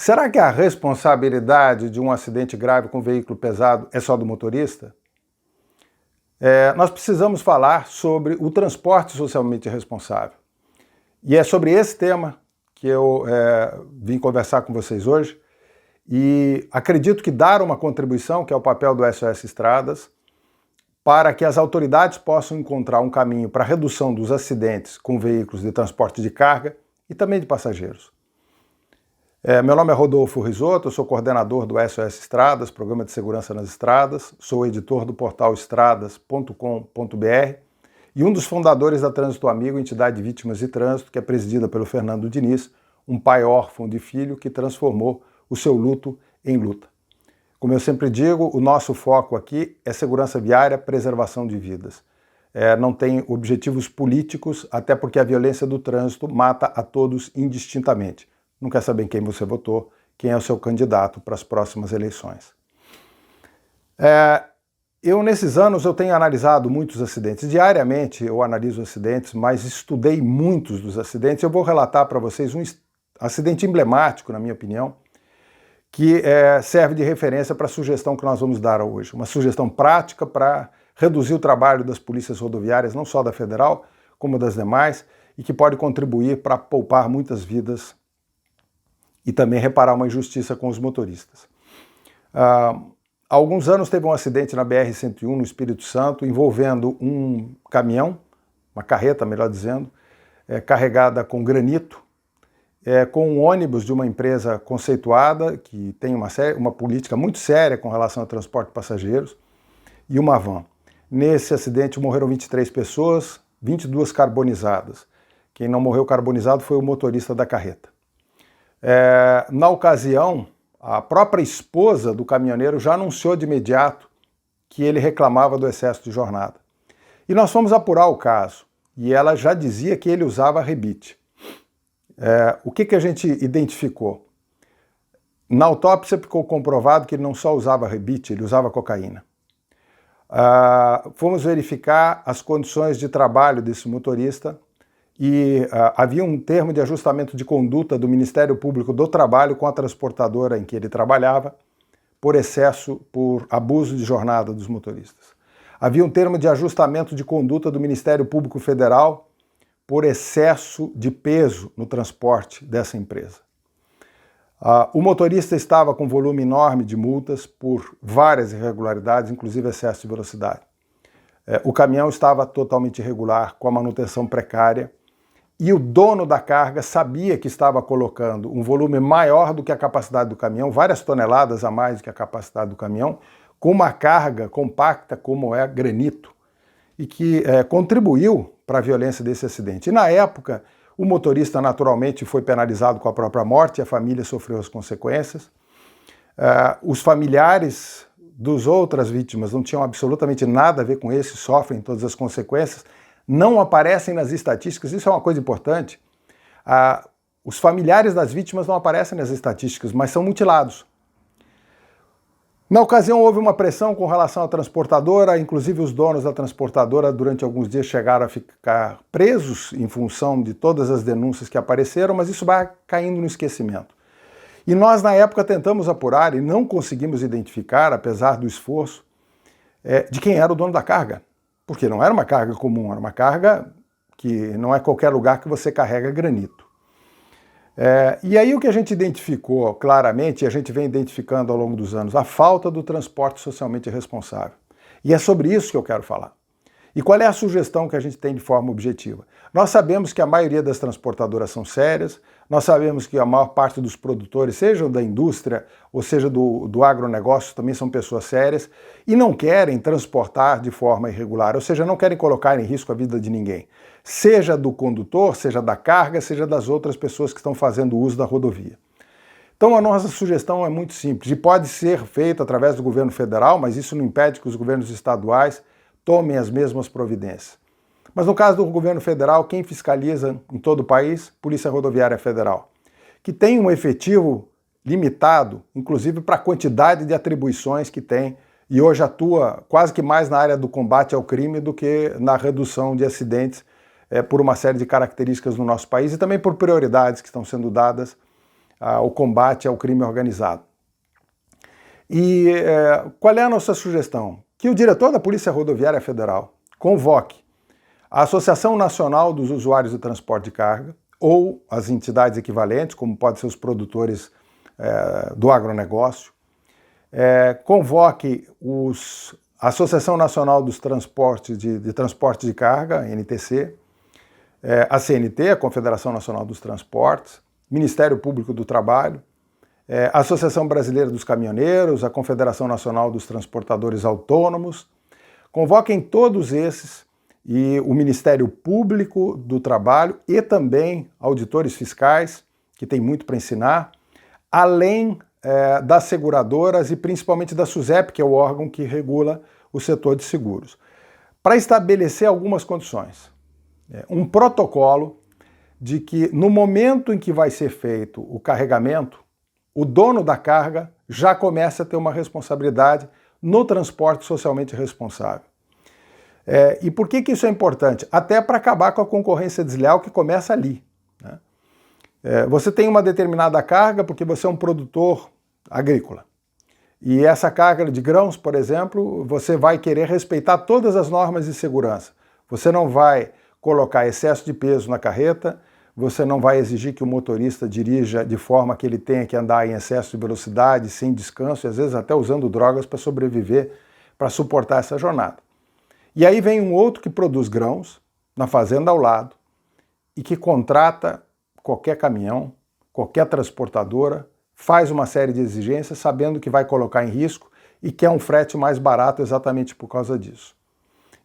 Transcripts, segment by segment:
Será que a responsabilidade de um acidente grave com veículo pesado é só do motorista? Nós precisamos falar sobre o transporte socialmente responsável. E é sobre esse tema que eu vim conversar com vocês hoje. E acredito que dar uma contribuição, que é o papel do SOS Estradas, para que as autoridades possam encontrar um caminho para a redução dos acidentes com veículos de transporte de carga e também de passageiros. Meu nome é Rodolfo Risotto, eu sou coordenador do SOS Estradas, Programa de Segurança nas Estradas, sou editor do portal estradas.com.br e um dos fundadores da Trânsito Amigo, entidade de vítimas de trânsito, que é presidida pelo Fernando Diniz, um pai órfão de filho que transformou o seu luto em luta. Como eu sempre digo, o nosso foco aqui é segurança viária, preservação de vidas. Não tem objetivos políticos, até porque a violência do trânsito mata a todos indistintamente. Não quer saber em quem você votou, quem é o seu candidato para as próximas eleições. Nesses anos, eu tenho analisado muitos acidentes. Diariamente eu analiso acidentes, mas estudei muitos dos acidentes. Eu vou relatar para vocês um acidente emblemático, na minha opinião, que serve de referência para a sugestão que nós vamos dar hoje. Uma sugestão prática para reduzir o trabalho das polícias rodoviárias, não só da federal, como das demais, e que pode contribuir para poupar muitas vidas e também reparar uma injustiça com os motoristas. Há alguns anos teve um acidente na BR-101, no Espírito Santo, envolvendo um caminhão, uma carreta, melhor dizendo, carregada com granito, com um ônibus de uma empresa conceituada, que tem uma política muito séria com relação ao transporte de passageiros, e uma van. Nesse acidente morreram 23 pessoas, 22 carbonizadas. Quem não morreu carbonizado foi o motorista da carreta. Na ocasião, a própria esposa do caminhoneiro já anunciou de imediato que ele reclamava do excesso de jornada. E nós fomos apurar o caso, e ela já dizia que ele usava rebite. O que a gente identificou? Na autópsia ficou comprovado que ele não só usava rebite, ele usava cocaína. Fomos verificar as condições de trabalho desse motorista e havia um termo de ajustamento de conduta do Ministério Público do Trabalho com a transportadora em que ele trabalhava por abuso de jornada dos motoristas. Havia um termo de ajustamento de conduta do Ministério Público Federal por excesso de peso no transporte dessa empresa. O motorista estava com volume enorme de multas por várias irregularidades, inclusive excesso de velocidade. O caminhão estava totalmente irregular, com a manutenção precária, e o dono da carga sabia que estava colocando um volume maior do que a capacidade do caminhão, várias toneladas a mais do que a capacidade do caminhão, com uma carga compacta como é granito, e que contribuiu para a violência desse acidente. E na época, o motorista naturalmente foi penalizado com a própria morte, e a família sofreu as consequências. Os familiares das outras vítimas não tinham absolutamente nada a ver com isso, sofrem todas as consequências, não aparecem nas estatísticas, isso é uma coisa importante. Os familiares das vítimas não aparecem nas estatísticas, mas são mutilados. Na ocasião houve uma pressão com relação à transportadora, inclusive os donos da transportadora durante alguns dias chegaram a ficar presos em função de todas as denúncias que apareceram, mas isso vai caindo no esquecimento. E nós na época tentamos apurar e não conseguimos identificar, apesar do esforço, de quem era o dono da carga. Porque não era uma carga comum, era uma carga que não é qualquer lugar que você carrega granito. E aí o que a gente identificou claramente, e a gente vem identificando ao longo dos anos, a falta do transporte socialmente responsável. E é sobre isso que eu quero falar. E qual é a sugestão que a gente tem de forma objetiva? Nós sabemos que a maioria das transportadoras são sérias, nós sabemos que a maior parte dos produtores, seja da indústria ou seja do agronegócio, também são pessoas sérias e não querem transportar de forma irregular, ou seja, não querem colocar em risco a vida de ninguém, seja do condutor, seja da carga, seja das outras pessoas que estão fazendo uso da rodovia. Então a nossa sugestão é muito simples e pode ser feita através do governo federal, mas isso não impede que os governos estaduais tomem as mesmas providências. Mas no caso do governo federal, quem fiscaliza em todo o país? Polícia Rodoviária Federal, que tem um efetivo limitado, inclusive para a quantidade de atribuições que tem, e hoje atua quase que mais na área do combate ao crime do que na redução de acidentes por uma série de características no nosso país e também por prioridades que estão sendo dadas o combate ao crime organizado. E qual é a nossa sugestão? Que o diretor da Polícia Rodoviária Federal convoque a Associação Nacional dos Usuários de Transporte de Carga ou as entidades equivalentes, como podem ser os produtores do agronegócio, convoque a Associação Nacional dos Transportes de Transporte de Carga, NTC, a CNT, a Confederação Nacional dos Transportes, Ministério Público do Trabalho, a Associação Brasileira dos Caminhoneiros, a Confederação Nacional dos Transportadores Autônomos. Convoquem todos esses e o Ministério Público do Trabalho e também auditores fiscais, que tem muito para ensinar, além das seguradoras e principalmente da SUSEP, que é o órgão que regula o setor de seguros, para estabelecer algumas condições. Um protocolo de que no momento em que vai ser feito o carregamento, o dono da carga já começa a ter uma responsabilidade no transporte socialmente responsável. E por que isso é importante? Até para acabar com a concorrência desleal que começa ali, né? Você tem uma determinada carga porque você é um produtor agrícola. E essa carga de grãos, por exemplo, você vai querer respeitar todas as normas de segurança. Você não vai colocar excesso de peso na carreta, você não vai exigir que o motorista dirija de forma que ele tenha que andar em excesso de velocidade, sem descanso, e às vezes até usando drogas para sobreviver, para suportar essa jornada. E aí vem um outro que produz grãos na fazenda ao lado e que contrata qualquer caminhão, qualquer transportadora, faz uma série de exigências sabendo que vai colocar em risco e quer um frete mais barato exatamente por causa disso.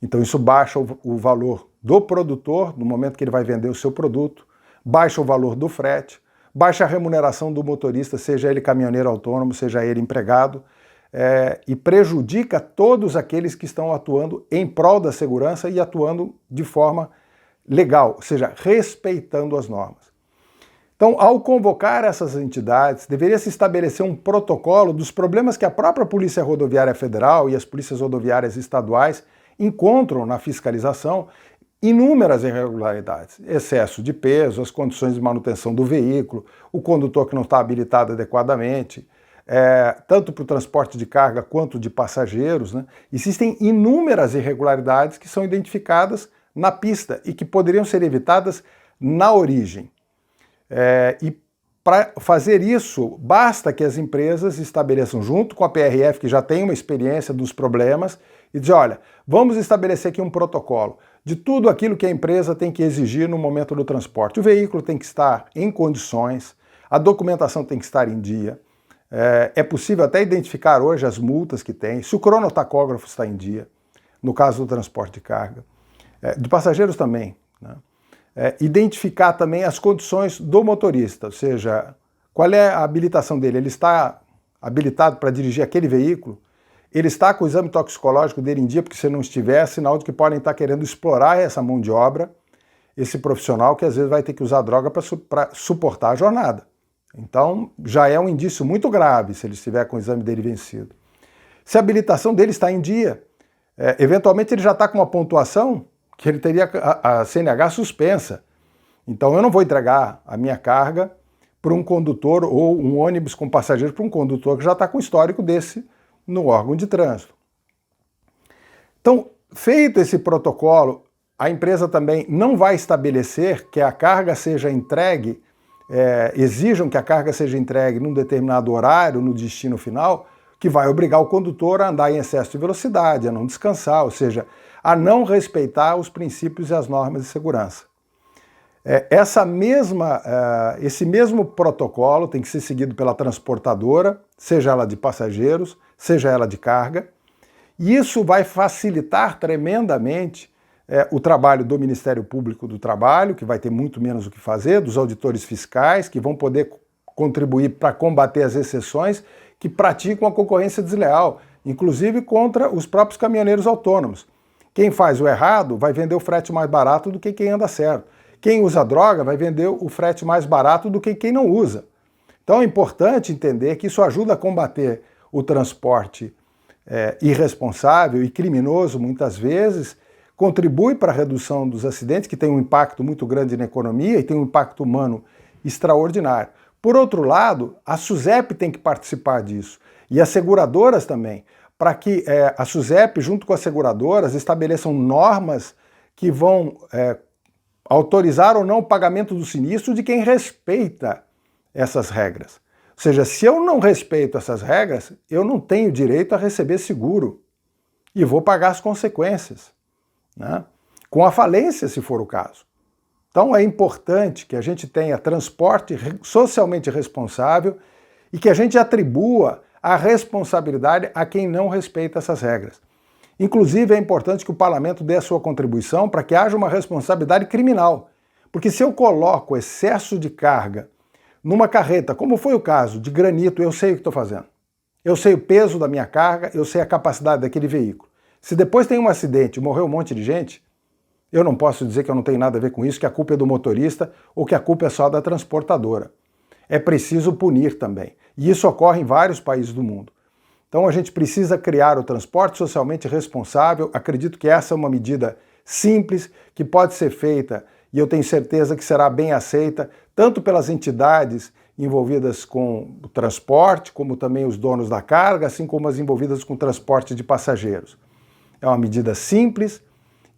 Então isso baixa o valor do produtor no momento que ele vai vender o seu produto, baixa o valor do frete, baixa a remuneração do motorista, seja ele caminhoneiro autônomo, seja ele empregado, e prejudica todos aqueles que estão atuando em prol da segurança e atuando de forma legal, ou seja, respeitando as normas. Então, ao convocar essas entidades, deveria se estabelecer um protocolo dos problemas que a própria Polícia Rodoviária Federal e as polícias rodoviárias estaduais encontram na fiscalização inúmeras irregularidades, excesso de peso, as condições de manutenção do veículo, o condutor que não está habilitado adequadamente, tanto para o transporte de carga quanto de passageiros, né? Existem inúmeras irregularidades que são identificadas na pista e que poderiam ser evitadas na origem. E para fazer isso, basta que as empresas estabeleçam, junto com a PRF, que já tem uma experiência dos problemas, e dizer, olha, vamos estabelecer aqui um protocolo de tudo aquilo que a empresa tem que exigir no momento do transporte. O veículo tem que estar em condições, a documentação tem que estar em dia, é possível até identificar hoje as multas que tem, se o cronotacógrafo está em dia, no caso do transporte de carga, de passageiros também, né? Identificar também as condições do motorista, ou seja, qual é a habilitação dele, ele está habilitado para dirigir aquele veículo, ele está com o exame toxicológico dele em dia, porque se não estiver, é sinal de que podem estar querendo explorar essa mão de obra, esse profissional que às vezes vai ter que usar droga para suportar a jornada. Então, já é um indício muito grave se ele estiver com o exame dele vencido. Se a habilitação dele está em dia, eventualmente ele já está com uma pontuação que ele teria a CNH suspensa. Então eu não vou entregar a minha carga para um condutor ou um ônibus com passageiro para um condutor que já está com histórico desse no órgão de trânsito. Então, feito esse protocolo, a empresa também não vai estabelecer que a carga seja entregue, exijam que a carga seja entregue num determinado horário, no destino final, que vai obrigar o condutor a andar em excesso de velocidade, a não descansar, ou seja, a não respeitar os princípios e as normas de segurança. Esse mesmo protocolo tem que ser seguido pela transportadora, seja ela de passageiros, seja ela de carga, e isso vai facilitar tremendamente o trabalho do Ministério Público do Trabalho, que vai ter muito menos o que fazer, dos auditores fiscais, que vão poder contribuir para combater as exceções que praticam a concorrência desleal, inclusive contra os próprios caminhoneiros autônomos. Quem faz o errado vai vender o frete mais barato do que quem anda certo. Quem usa droga vai vender o frete mais barato do que quem não usa. Então é importante entender que isso ajuda a combater o transporte irresponsável e criminoso, muitas vezes, contribui para a redução dos acidentes, que tem um impacto muito grande na economia e tem um impacto humano extraordinário. Por outro lado, a SUSEP tem que participar disso, e as seguradoras também, para que a SUSEP, junto com as seguradoras, estabeleçam normas que vão autorizar ou não o pagamento do sinistro de quem respeita essas regras. Ou seja, se eu não respeito essas regras, eu não tenho direito a receber seguro e vou pagar as consequências, né? Com a falência, se for o caso. Então é importante que a gente tenha transporte socialmente responsável e que a gente atribua a responsabilidade a quem não respeita essas regras. Inclusive é importante que o parlamento dê a sua contribuição para que haja uma responsabilidade criminal. Porque se eu coloco excesso de carga numa carreta, como foi o caso de granito, eu sei o que estou fazendo. Eu sei o peso da minha carga, eu sei a capacidade daquele veículo. Se depois tem um acidente e morreu um monte de gente, eu não posso dizer que eu não tenho nada a ver com isso, que a culpa é do motorista ou que a culpa é só da transportadora. É preciso punir também. E isso ocorre em vários países do mundo. Então a gente precisa criar o transporte socialmente responsável. Acredito que essa é uma medida simples, que pode ser feita, e eu tenho certeza que será bem aceita, tanto pelas entidades envolvidas com o transporte, como também os donos da carga, assim como as envolvidas com o transporte de passageiros. É uma medida simples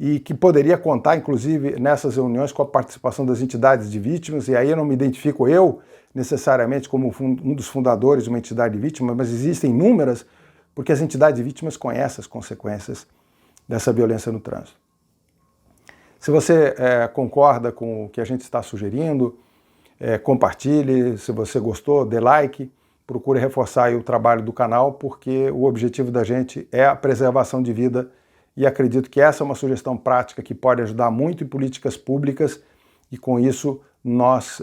e que poderia contar, inclusive, nessas reuniões com a participação das entidades de vítimas, e aí eu não me identifico eu necessariamente como um dos fundadores de uma entidade de vítimas, mas existem inúmeras, porque as entidades de vítimas conhecem as consequências dessa violência no trânsito. Se você concorda com o que a gente está sugerindo, compartilhe, se você gostou, dê like, procure reforçar aí o trabalho do canal, porque o objetivo da gente é a preservação de vida, e acredito que essa é uma sugestão prática que pode ajudar muito em políticas públicas, e com isso nós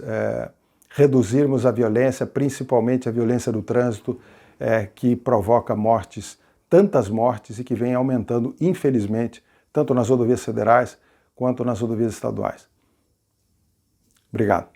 reduzirmos a violência, principalmente a violência do trânsito, que provoca mortes, tantas mortes, e que vem aumentando, infelizmente, tanto nas rodovias federais quanto nas rodovias estaduais. Obrigado.